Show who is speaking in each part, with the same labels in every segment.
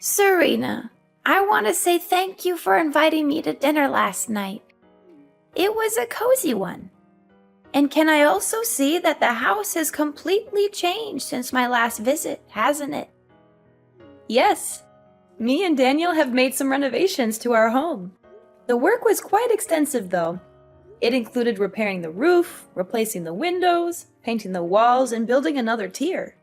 Speaker 1: Serena, I want to say thank you for inviting me to dinner last night. It was a cozy one. And can I also see that the house has completely changed since my last visit, hasn't it?
Speaker 2: Yes, me and Daniel have made some renovations to our home. The work was quite extensive though. It included repairing the roof, replacing the windows, painting the walls, and building another tier.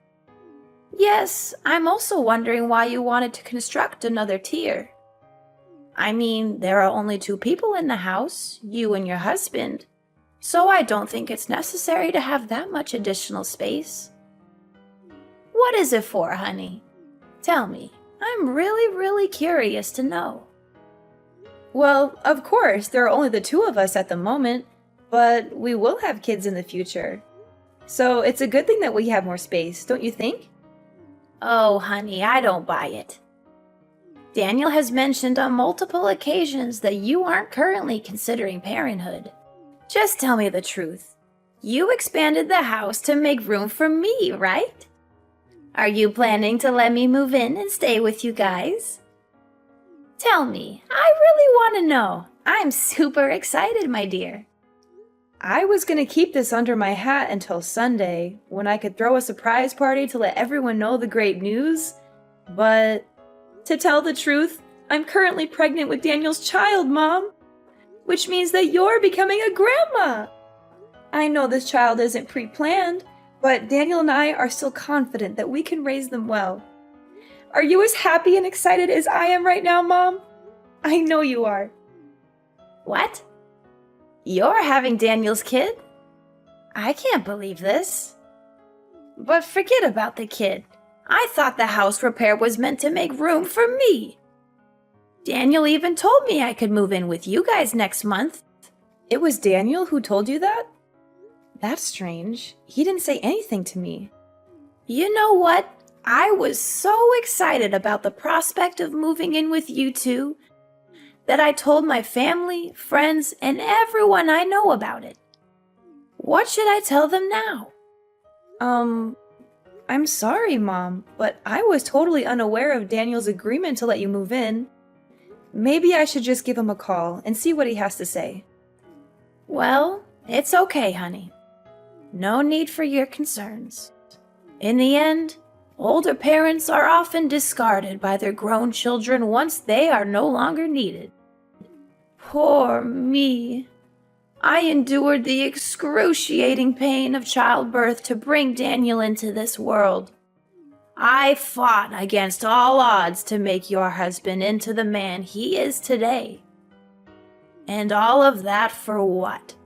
Speaker 1: Yes, I'm also wondering why you wanted to construct another tier. I mean, there are only two people in the house, you and your husband, so I don't think it's necessary to have that much additional space. What is it for, honey? Tell me. I'm really curious to know.
Speaker 2: Well, of course, there are only the two of us at the moment, but we will have kids in the future. So it's a good thing that we have more space, don't you think?
Speaker 1: Oh, honey, I don't buy it. Daniel has mentioned on multiple occasions that you aren't currently considering parenthood. Just tell me the truth. You expanded the house to make room for me, right? Are you planning to let me move in and stay with you guys? Tell me, I really want to know. I'm super excited, my dear.
Speaker 2: I was going to keep this under my hat until Sunday, when I could throw a surprise party to let everyone know the great news. But, to tell the truth, I'm currently pregnant with Daniel's child, Mom. Which means that you're becoming a grandma. I know this child isn't pre-planned, but Daniel and I are still confident that we can raise them well. Are you as happy and excited as I am right now, Mom? I know you are.
Speaker 1: What? You're having Daniel's kid? I can't believe this. But forget about the kid. I thought the house repair was meant to make room for me. Daniel even told me I could move in with you guys next month.
Speaker 2: It was Daniel who told you that? That's strange. He didn't say anything to me.
Speaker 1: You know what? I was so excited about the prospect of moving in with you two that I told my family, friends, and everyone I know about it. What should I tell them now?
Speaker 2: I'm sorry, Mom, but I was totally unaware of Daniel's agreement to let you move in. Maybe I should just give him a call and see what he has to say.
Speaker 1: Well, it's okay, honey. No need for your concerns. In the end, older parents are often discarded by their grown children once they are no longer needed. Poor me. I endured the excruciating pain of childbirth to bring Daniel into this world. I fought against all odds to make your husband into the man he is today. And all of that for what?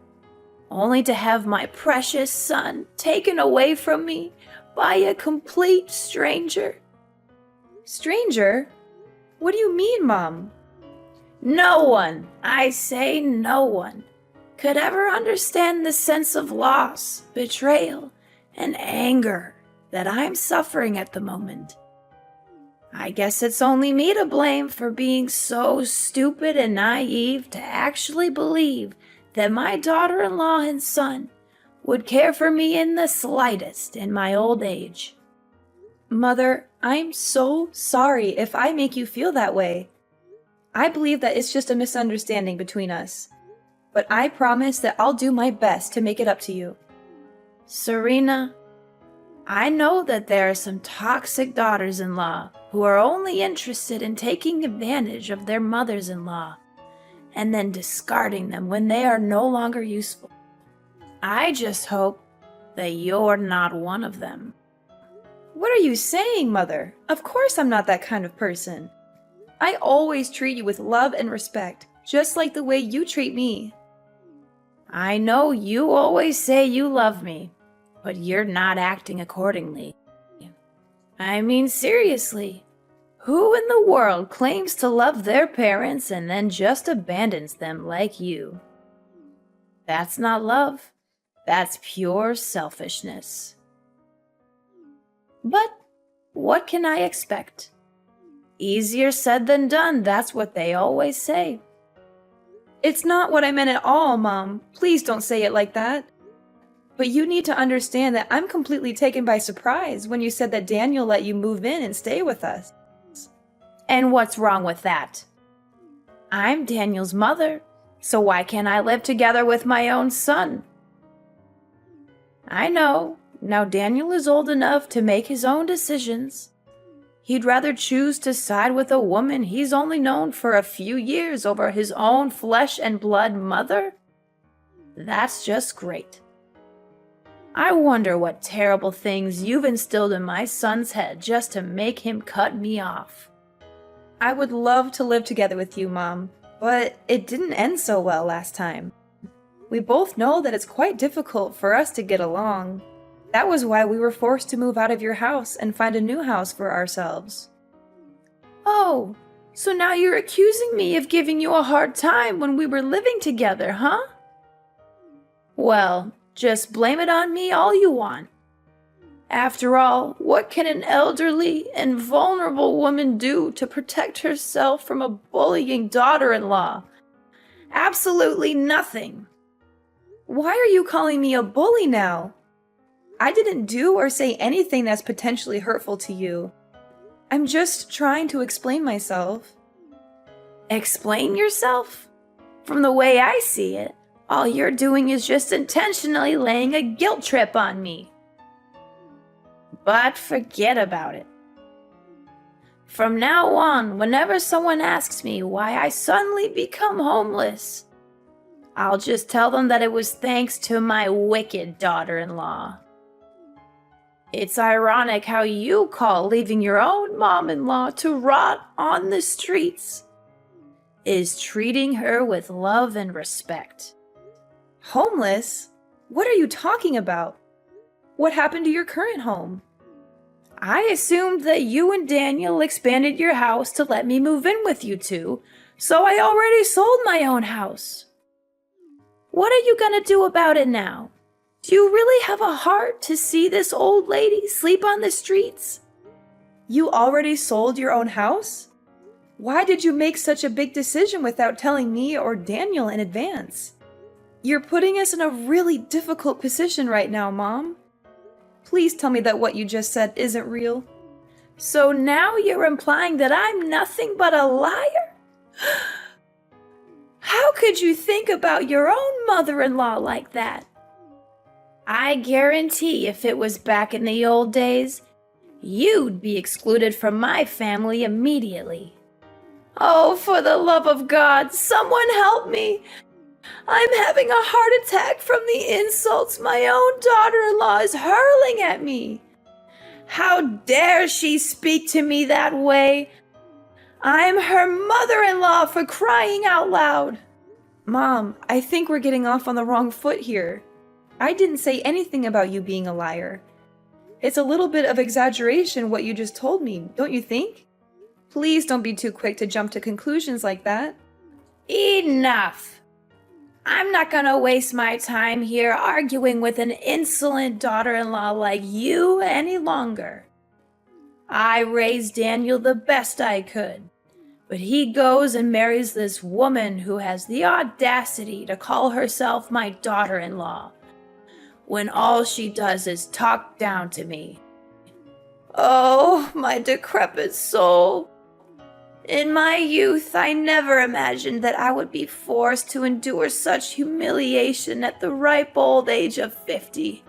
Speaker 1: Only to have my precious son taken away from me by a complete stranger.
Speaker 2: Stranger? What do you mean, Mom?
Speaker 1: No one, I say no one, could ever understand the sense of loss, betrayal, and anger that I'm suffering at the moment. I guess it's only me to blame for being so stupid and naive to actually believe that my daughter-in-law and son would care for me in the slightest in my old age.
Speaker 2: Mother, I'm so sorry if I make you feel that way. I believe that it's just a misunderstanding between us. But I promise that I'll do my best to make it up to you.
Speaker 1: Serena, I know that there are some toxic daughters-in-law who are only interested in taking advantage of their mothers-in-law and then discarding them when they are no longer useful. I just hope that you're not one of them.
Speaker 2: What are you saying, Mother? Of course I'm not that kind of person. I always treat you with love and respect, just like the way you treat me.
Speaker 1: I know you always say you love me, but you're not acting accordingly. I mean, seriously, who in the world claims to love their parents and then just abandons them like you? That's not love. That's pure selfishness. But what can I expect? Easier said than done, that's what they always say.
Speaker 2: It's not what I meant at all, Mom. Please don't say it like that. But you need to understand that I'm completely taken by surprise when you said that Daniel let you move in and stay with us.
Speaker 1: And what's wrong with that? I'm Daniel's mother, so why can't I live together with my own son? I know. Now Daniel is old enough to make his own decisions. He'd rather choose to side with a woman he's only known for a few years over his own flesh and blood mother? That's just great. I wonder what terrible things you've instilled in my son's head just to make him cut me off.
Speaker 2: I would love to live together with you, Mom, but it didn't end so well last time. We both know that it's quite difficult for us to get along. That was why we were forced to move out of your house and find a new house for ourselves.
Speaker 1: Oh, so now you're accusing me of giving you a hard time when we were living together, huh? Well, just blame it on me all you want. After all, what can an elderly and vulnerable woman do to protect herself from a bullying daughter-in-law? Absolutely nothing.
Speaker 2: Why are you calling me a bully now? I didn't do or say anything that's potentially hurtful to you. I'm just trying to explain myself.
Speaker 1: Explain yourself? From the way I see it, all you're doing is just intentionally laying a guilt trip on me. But forget about it. From now on, whenever someone asks me why I suddenly become homeless, I'll just tell them that it was thanks to my wicked daughter-in-law. It's ironic how you call leaving your own mom-in-law to rot on the streets is treating her with love and respect.
Speaker 2: Homeless? What are you talking about? What happened to your current home?
Speaker 1: I assumed that you and Daniel expanded your house to let me move in with you two, so I already sold my own house. What are you gonna do about it now? Do you really have a heart to see this old lady sleep on the streets?
Speaker 2: You already sold your own house? Why did you make such a big decision without telling me or Daniel in advance? You're putting us in a really difficult position right now, Mom. Please tell me that what you just said isn't real.
Speaker 1: So now you're implying that I'm nothing but a liar? How could you think about your own mother-in-law like that? I guarantee if it was back in the old days, you'd be excluded from my family immediately. Oh, for the love of God, someone help me! I'm having a heart attack from the insults my own daughter-in-law is hurling at me. How dare she speak to me that way? I'm her mother-in-law, for crying out loud.
Speaker 2: Mom, I think we're getting off on the wrong foot here. I didn't say anything about you being a liar. It's a little bit of exaggeration what you just told me, don't you think? Please don't be too quick to jump to conclusions like that.
Speaker 1: Enough! I'm not gonna waste my time here arguing with an insolent daughter-in-law like you any longer. I raised Daniel the best I could, but he goes and marries this woman who has the audacity to call herself my daughter-in-law, when all she does is talk down to me. Oh, my decrepit soul. In my youth, I never imagined that I would be forced to endure such humiliation at the ripe old age of 50.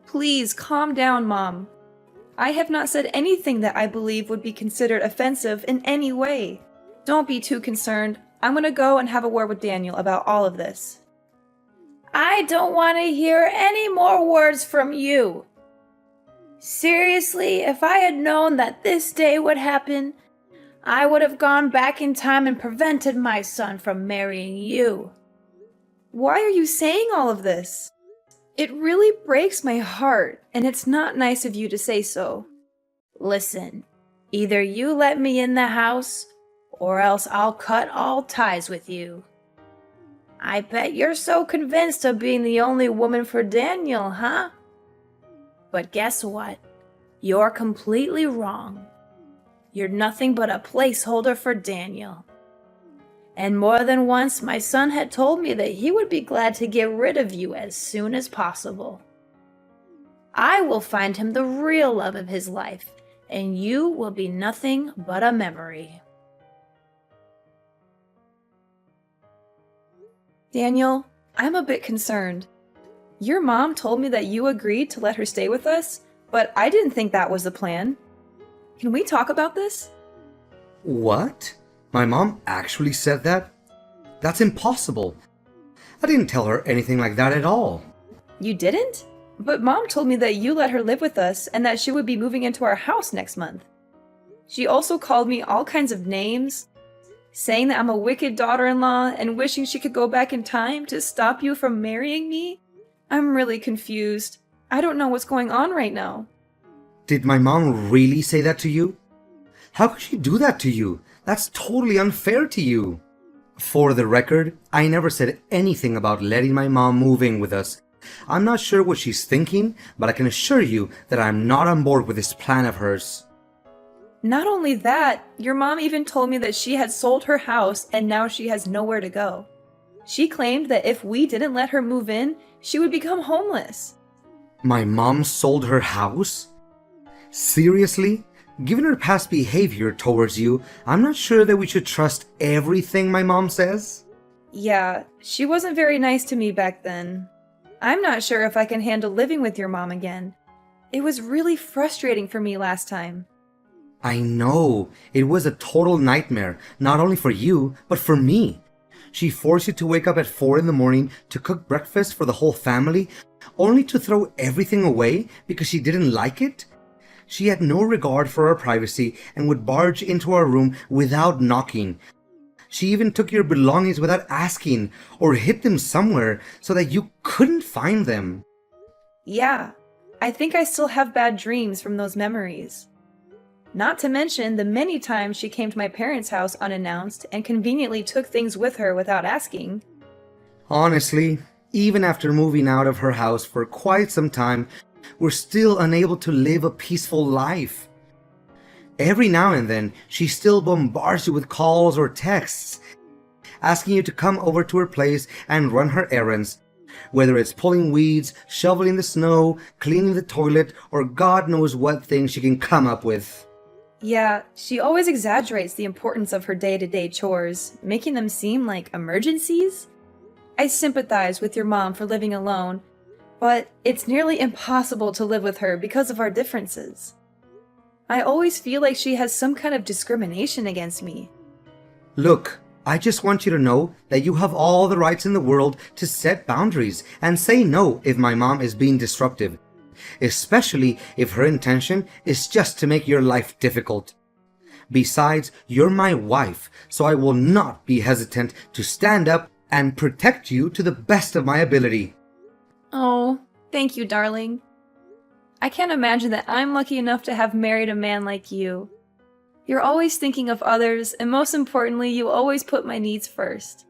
Speaker 2: Please calm down, Mom. I have not said anything that I believe would be considered offensive in any way. Don't be too concerned. I'm gonna go and have a word with Daniel about all of this.
Speaker 1: I don't want to hear any more words from you. Seriously, if I had known that this day would happen, I would have gone back in time and prevented my son from marrying you.
Speaker 2: Why are you saying all of this? It really breaks my heart, and it's not nice of you to say so.
Speaker 1: Listen, either you let me in the house, or else I'll cut all ties with you. I bet you're so convinced of being the only woman for Daniel, huh? But guess what? You're completely wrong. You're nothing but a placeholder for Daniel. And more than once, my son had told me that he would be glad to get rid of you as soon as possible. I will find him the real love of his life, and you will be nothing but a memory.
Speaker 2: Daniel, I'm a bit concerned. Your mom told me that you agreed to let her stay with us, but I didn't think that was the plan. Can we talk about this?
Speaker 3: What? My mom actually said that? That's impossible. I didn't tell her anything like that at all.
Speaker 2: You didn't? But Mom told me that you let her live with us and that she would be moving into our house next month. She also called me all kinds of names, saying that I'm a wicked daughter-in-law and wishing she could go back in time to stop you from marrying me. I'm really confused. I don't know what's going on right now.
Speaker 3: Did my mom really say that to you? How could she do that to you? That's totally unfair to you. For the record, I never said anything about letting my mom move in with us. I'm not sure what she's thinking, but I can assure you that I'm not on board with this plan of hers.
Speaker 2: Not only that, your mom even told me that she had sold her house and now she has nowhere to go. She claimed that if we didn't let her move in, she would become homeless.
Speaker 3: My mom sold her house? Seriously? Given her past behavior towards you, I'm not sure that we should trust everything my mom says.
Speaker 2: Yeah, she wasn't very nice to me back then. I'm not sure if I can handle living with your mom again. It was really frustrating for me last time.
Speaker 3: I know. It was a total nightmare, not only for you, but for me. She forced you to wake up at 4 in the morning to cook breakfast for the whole family, only to throw everything away because she didn't like it. She had no regard for our privacy and would barge into our room without knocking. She even took your belongings without asking or hid them somewhere so that you couldn't find them.
Speaker 2: Yeah, I think I still have bad dreams from those memories. Not to mention the many times she came to my parents' house unannounced and conveniently took things with her without asking.
Speaker 3: Honestly, even after moving out of her house for quite some time, we're still unable to live a peaceful life. Every now and then, she still bombards you with calls or texts, asking you to come over to her place and run her errands, whether it's pulling weeds, shoveling the snow, cleaning the toilet, or God knows what thing she can come up with.
Speaker 2: Yeah, she always exaggerates the importance of her day-to-day chores, making them seem like emergencies. I sympathize with your mom for living alone, but it's nearly impossible to live with her because of our differences. I always feel like she has some kind of discrimination against me.
Speaker 3: Look, I just want you to know that you have all the rights in the world to set boundaries and say no if my mom is being disruptive, especially if her intention is just to make your life difficult. Besides, you're my wife, so I will not be hesitant to stand up and protect you to the best of my ability.
Speaker 2: Oh, thank you, darling. I can't imagine that I'm lucky enough to have married a man like you. You're always thinking of others, and most importantly, you always put my needs first.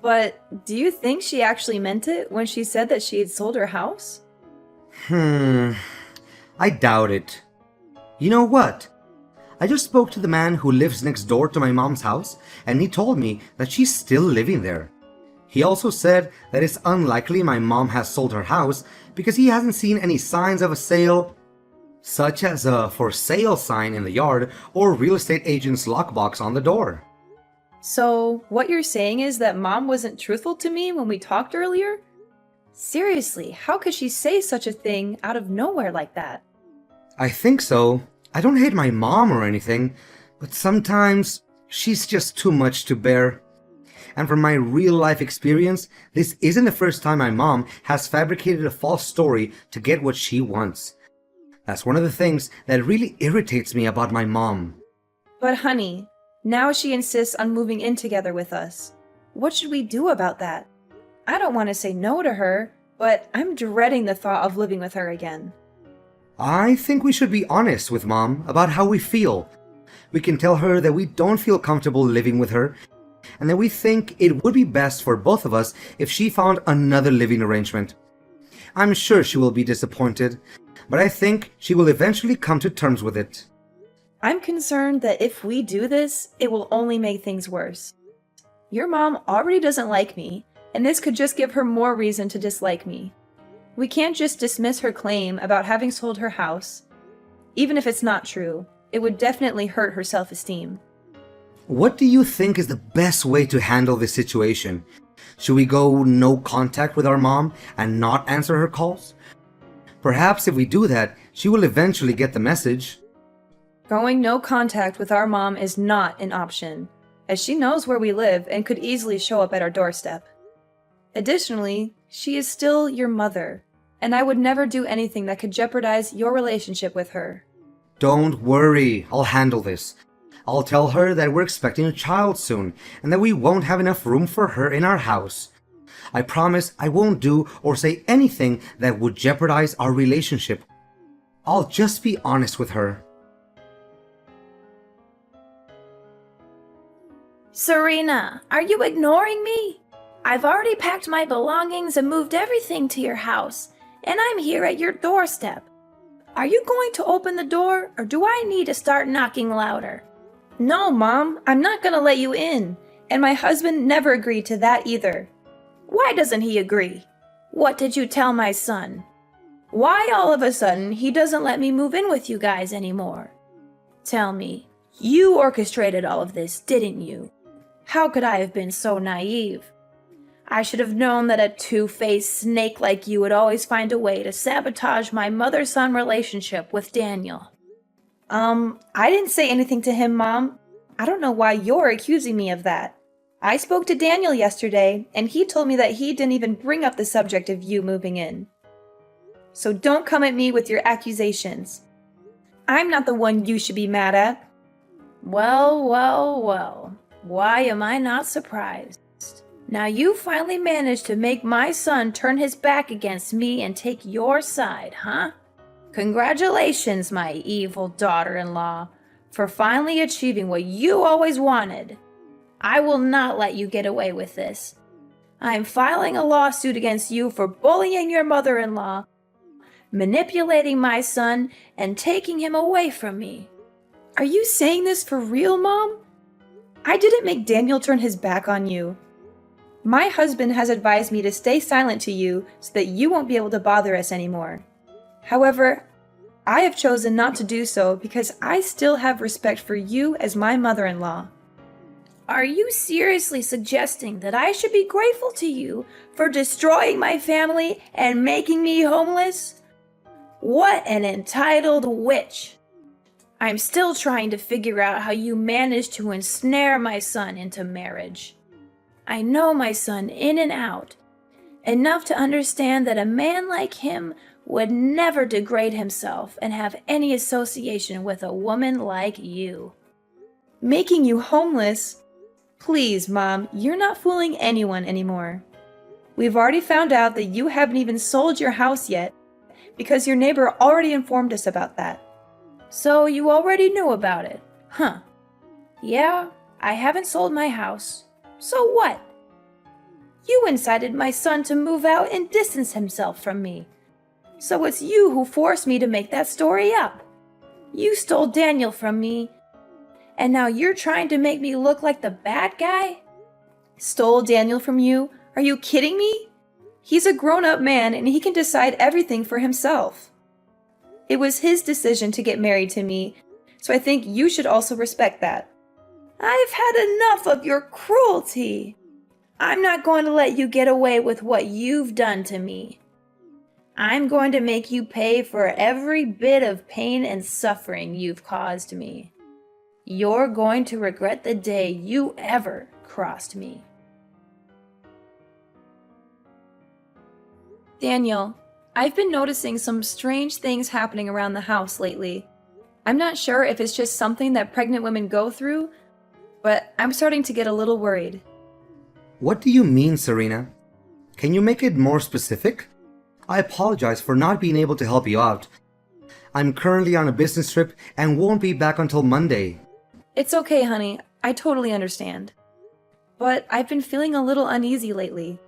Speaker 2: But do you think she actually meant it when she said that she had sold her house?
Speaker 3: I doubt it. You know what? I just spoke to the man who lives next door to my mom's house, and he told me that she's still living there. He also said that it's unlikely my mom has sold her house because he hasn't seen any signs of a sale, such as a for sale sign in the yard or real estate agent's lockbox on the door.
Speaker 2: So, what you're saying is that Mom wasn't truthful to me when we talked earlier? Seriously, how could she say such a thing out of nowhere like that?
Speaker 3: I think so. I don't hate my mom or anything, but sometimes she's just too much to bear. And from my real life experience, this isn't the first time my mom has fabricated a false story to get what she wants. That's one of the things that really irritates me about my mom.
Speaker 2: But honey, now she insists on moving in together with us. What should we do about that? I don't want to say no to her, but I'm dreading the thought of living with her again.
Speaker 3: I think we should be honest with Mom about how we feel. We can tell her that we don't feel comfortable living with her, and that we think it would be best for both of us if she found another living arrangement. I'm sure she will be disappointed, but I think she will eventually come to terms with it.
Speaker 2: I'm concerned that if we do this, it will only make things worse. Your mom already doesn't like me, and this could just give her more reason to dislike me. We can't just dismiss her claim about having sold her house. even if it's not true. It would definitely hurt her self-esteem.
Speaker 3: What do you think is the best way to handle this situation? Should we go no contact with our mom and not answer her calls? Perhaps if we do that, she will eventually get the message.
Speaker 2: Going no contact with our mom is not an option, as she knows where we live and could easily show up at our doorstep. Additionally, she is still your mother, and I would never do anything that could jeopardize your relationship with her.
Speaker 3: Don't worry, I'll handle this. I'll tell her that we're expecting a child soon and that we won't have enough room for her in our house. I promise I won't do or say anything that would jeopardize our relationship. I'll just be honest with her.
Speaker 1: Serena, are you ignoring me? I've already packed my belongings and moved everything to your house, and I'm here at your doorstep. Are you going to open the door, or do I need to start knocking louder?
Speaker 2: No, Mom, I'm not gonna let you in, and my husband never agreed to that either.
Speaker 1: Why doesn't he agree? What did you tell my son? Why all of a sudden he doesn't let me move in with you guys anymore? Tell me, you orchestrated all of this, didn't you? How could I have been so naive? I should have known that a two-faced snake like you would always find a way to sabotage my mother-son relationship with Daniel.
Speaker 2: I didn't say anything to him, Mom. I don't know why you're accusing me of that. I spoke to Daniel yesterday, and he told me that he didn't even bring up the subject of you moving in. So don't come at me with your accusations. I'm not the one you should be mad at.
Speaker 1: Well, well, well. Why am I not surprised? Now you finally managed to make my son turn his back against me and take your side, huh? Congratulations, my evil daughter-in-law, for finally achieving what you always wanted. I will not let you get away with this. I am filing a lawsuit against you for bullying your mother-in-law, manipulating my son, and taking him away from me.
Speaker 2: Are you saying this for real, Mom? I didn't make Daniel turn his back on you. My husband has advised me to stay silent to you so that you won't be able to bother us anymore. However, I have chosen not to do so because I still have respect for you as my mother-in-law.
Speaker 1: Are you seriously suggesting that I should be grateful to you for destroying my family and making me homeless? What an entitled witch! I'm still trying to figure out how you managed to ensnare my son into marriage. I know my son in and out, enough to understand that a man like him would never degrade himself and have any association with a woman like you.
Speaker 2: Making you homeless? Please, Mom, you're not fooling anyone anymore. We've already found out that you haven't even sold your house yet because your neighbor already informed us about that.
Speaker 1: So you already knew about it, huh? Yeah, I haven't sold my house. So what? You incited my son to move out and distance himself from me. So it's you who forced me to make that story up. You stole Daniel from me, and now you're trying to make me look like the bad guy?
Speaker 2: Stole Daniel from you? Are you kidding me? He's a grown-up man and he can decide everything for himself. It was his decision to get married to me, so I think you should also respect that.
Speaker 1: I've had enough of your cruelty. I'm not going to let you get away with what you've done to me. I'm going to make you pay for every bit of pain and suffering you've caused me. You're going to regret the day you ever crossed me.
Speaker 2: Daniel, I've been noticing some strange things happening around the house lately. I'm not sure if it's just something that pregnant women go through, but I'm starting to get a little worried.
Speaker 3: What do you mean, Serena? Can you make it more specific? I apologize for not being able to help you out. I'm currently on a business trip and won't be back until Monday.
Speaker 2: It's okay, honey. I totally understand. But I've been feeling a little uneasy lately.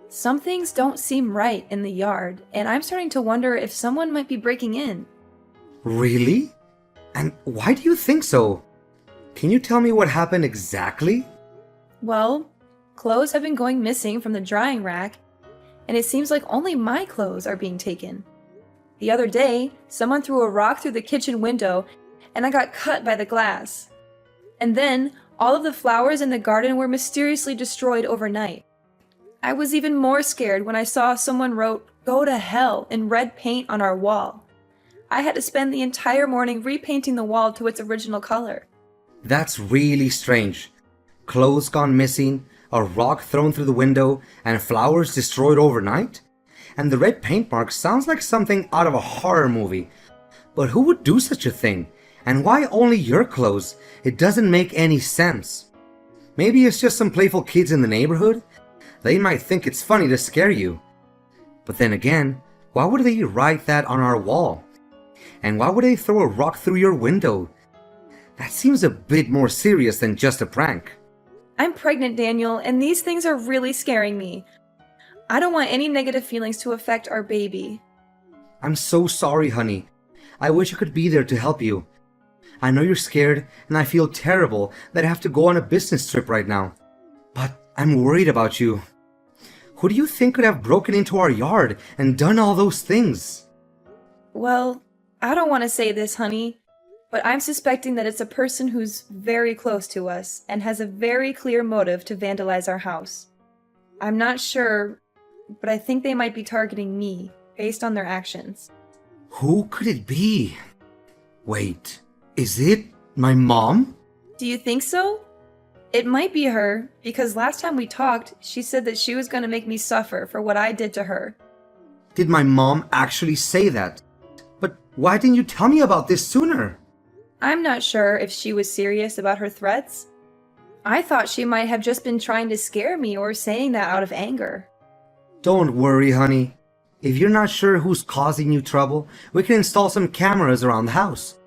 Speaker 2: Some things don't seem right in the yard, and I'm starting to wonder if someone might be breaking in.
Speaker 3: Really? And why do you think so? Can you tell me what happened exactly?
Speaker 2: Well, clothes have been going missing from the drying rack, and it seems like only my clothes are being taken. The other day, someone threw a rock through the kitchen window and I got cut by the glass. And then, all of the flowers in the garden were mysteriously destroyed overnight. I was even more scared when I saw someone wrote, "Go to hell," in red paint on our wall. I had to spend the entire morning repainting the wall to its original color.
Speaker 3: That's really strange. Clothes gone missing, a rock thrown through the window, and flowers destroyed overnight? And the red paint mark sounds like something out of a horror movie. But who would do such a thing? And why only your clothes? It doesn't make any sense. Maybe it's just some playful kids in the neighborhood? They might think it's funny to scare you. But then again, why would they write that on our wall? And why would they throw a rock through your window? That seems a bit more serious than just a prank.
Speaker 2: I'm pregnant, Daniel, and these things are really scaring me. I don't want any negative feelings to affect our baby.
Speaker 3: I'm so sorry, honey. I wish I could be there to help you. I know you're scared, and I feel terrible that I have to go on a business trip right now. But I'm worried about you. Who do you think could have broken into our yard and done all those things?
Speaker 2: Well, I don't want to say this, honey, but I'm suspecting that it's a person who's very close to us and has a very clear motive to vandalize our house. I'm not sure, but I think they might be targeting me based on their actions.
Speaker 3: Who could it be? Wait, is it my mom?
Speaker 2: Do you think so? It might be her, because last time we talked, she said that she was going to make me suffer for what I did to her.
Speaker 3: Did my mom actually say that? But why didn't you tell me about this sooner?
Speaker 2: I'm not sure if she was serious about her threats. I thought she might have just been trying to scare me or saying that out of anger.
Speaker 3: Don't worry, honey. If you're not sure who's causing you trouble, we can install some cameras around the house.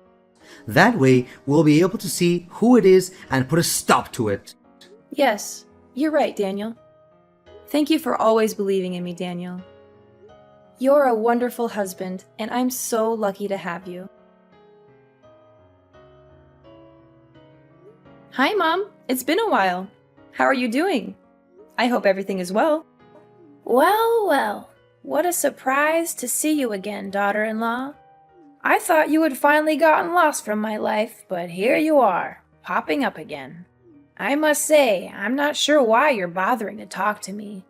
Speaker 3: That way, we'll be able to see who it is and put a stop to it.
Speaker 2: Yes, you're right, Daniel. Thank you for always believing in me, Daniel. You're a wonderful husband, and I'm so lucky to have you. Hi, Mom. It's been a while. How are you doing? I hope everything is well.
Speaker 1: Well, well, what a surprise to see you again, daughter-in-law. I thought you had finally gotten lost from my life, but here you are, popping up again. I must say, I'm not sure why you're bothering to talk to me.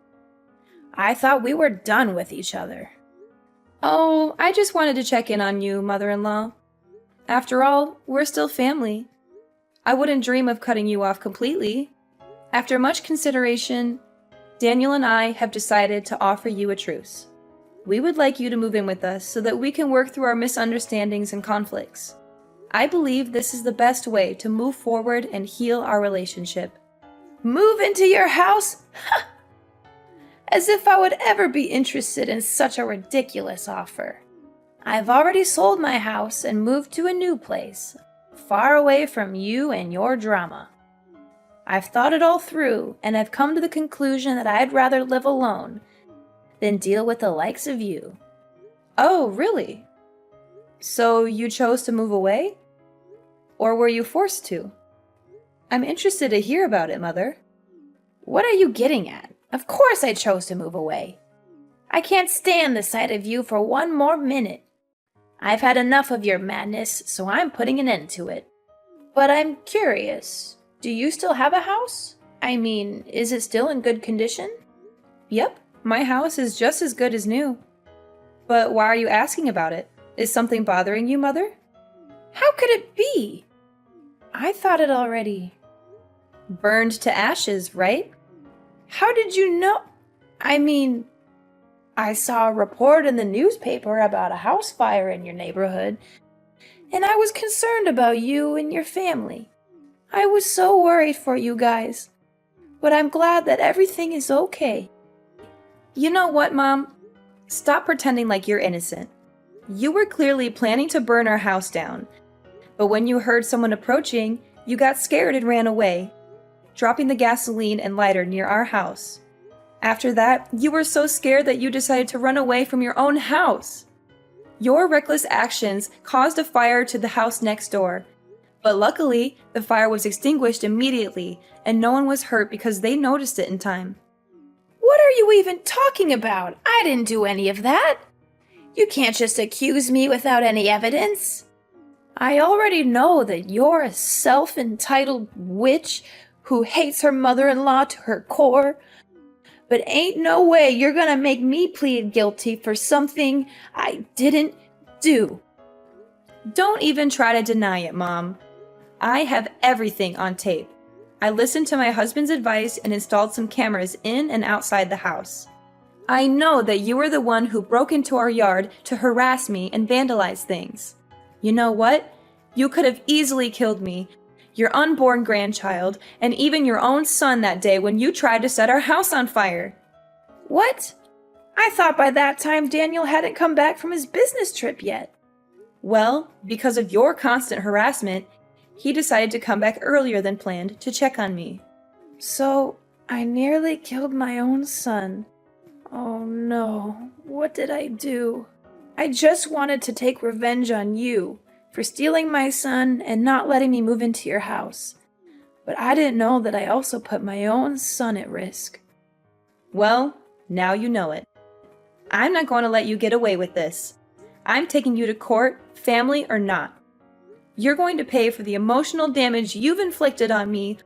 Speaker 1: I thought we were done with each other.
Speaker 2: Oh, I just wanted to check in on you, mother-in-law. After all, we're still family. I wouldn't dream of cutting you off completely. After much consideration, Daniel and I have decided to offer you a truce. We would like you to move in with us so that we can work through our misunderstandings and conflicts. I believe this is the best way to move forward and heal our relationship.
Speaker 1: Move into your house? As if I would ever be interested in such a ridiculous offer. I've already sold my house and moved to a new place, far away from you and your drama. I've thought it all through, and I've come to the conclusion that I'd rather live alone than deal with the likes of you.
Speaker 2: Oh, really? So you chose to move away? Or were you forced to? I'm interested to hear about it, Mother.
Speaker 1: What are you getting at? Of course I chose to move away. I can't stand the sight of you for one more minute. I've had enough of your madness, so I'm putting an end to it. But I'm curious, do you still have a house? I mean, is it still in good condition?
Speaker 2: Yep, my house is just as good as new. But why are you asking about it? Is something bothering you, Mother?
Speaker 1: How could it be? I thought it already
Speaker 2: burned to ashes, right?
Speaker 1: How did you know? I mean, I saw a report in the newspaper about a house fire in your neighborhood, and I was concerned about you and your family. I was so worried for you guys, but I'm glad that everything is okay.
Speaker 2: You know what, Mom? Stop pretending like you're innocent. You were clearly planning to burn our house down, but when you heard someone approaching, you got scared and ran away, dropping the gasoline and lighter near our house. After that, you were so scared that you decided to run away from your own house. Your reckless actions caused a fire to the house next door, but luckily, the fire was extinguished immediately and no one was hurt because they noticed it in time.
Speaker 1: What are you even talking about? I didn't do any of that. You can't just accuse me without any evidence. I already know that you're a self-entitled witch who hates her mother-in-law to her core, but ain't no way you're gonna make me plead guilty for something I didn't do.
Speaker 2: Don't even try to deny it, Mom. I have everything on tape. I listened to my husband's advice and installed some cameras in and outside the house. I know that you were the one who broke into our yard to harass me and vandalize things. You know what? You could have easily killed me, your unborn grandchild, and even your own son that day when you tried to set our house on fire.
Speaker 1: What? I thought by that time Daniel hadn't come back from his business trip yet.
Speaker 2: Well, because of your constant harassment, he decided to come back earlier than planned to check on me.
Speaker 1: So, I nearly killed my own son. Oh no, what did I do? I just wanted to take revenge on you for stealing my son and not letting me move into your house. But I didn't know that I also put my own son at risk.
Speaker 2: Well, now you know it. I'm not going to let you get away with this. I'm taking you to court, family or not. You're going to pay for the emotional damage you've inflicted on me,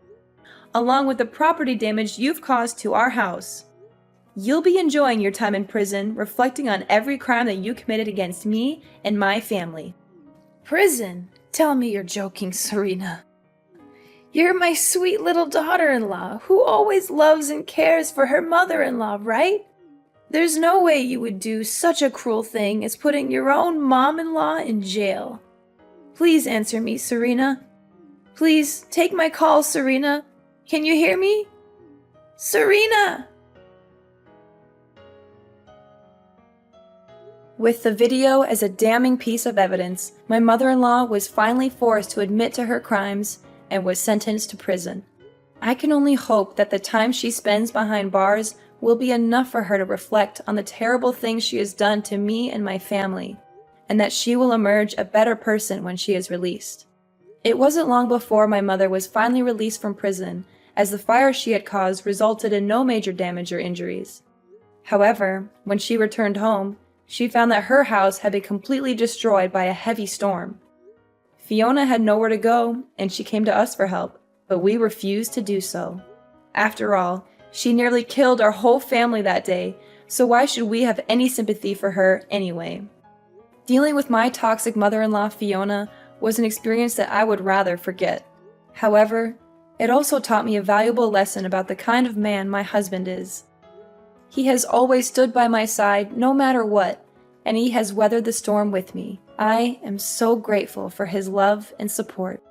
Speaker 2: along with the property damage you've caused to our house. You'll be enjoying your time in prison, reflecting on every crime that you committed against me and my family.
Speaker 1: Prison? Tell me you're joking, Serena. You're my sweet little daughter-in-law who always loves and cares for her mother-in-law, right? There's no way you would do such a cruel thing as putting your own mom-in-law in jail. Please answer me, Serena. Please, take my call, Serena. Can you hear me? Serena!
Speaker 2: With the video as a damning piece of evidence, my mother-in-law was finally forced to admit to her crimes and was sentenced to prison. I can only hope that the time she spends behind bars will be enough for her to reflect on the terrible things she has done to me and my family, and that she will emerge a better person when she is released. It wasn't long before my mother was finally released from prison, as the fire she had caused resulted in no major damage or injuries. However, when she returned home, she found that her house had been completely destroyed by a heavy storm. Fiona had nowhere to go, and she came to us for help, but we refused to do so. After all, she nearly killed our whole family that day, so why should we have any sympathy for her anyway? Dealing with my toxic mother-in-law, Fiona, was an experience that I would rather forget. However, it also taught me a valuable lesson about the kind of man my husband is. He has always stood by my side no matter what, and he has weathered the storm with me. I am so grateful for his love and support.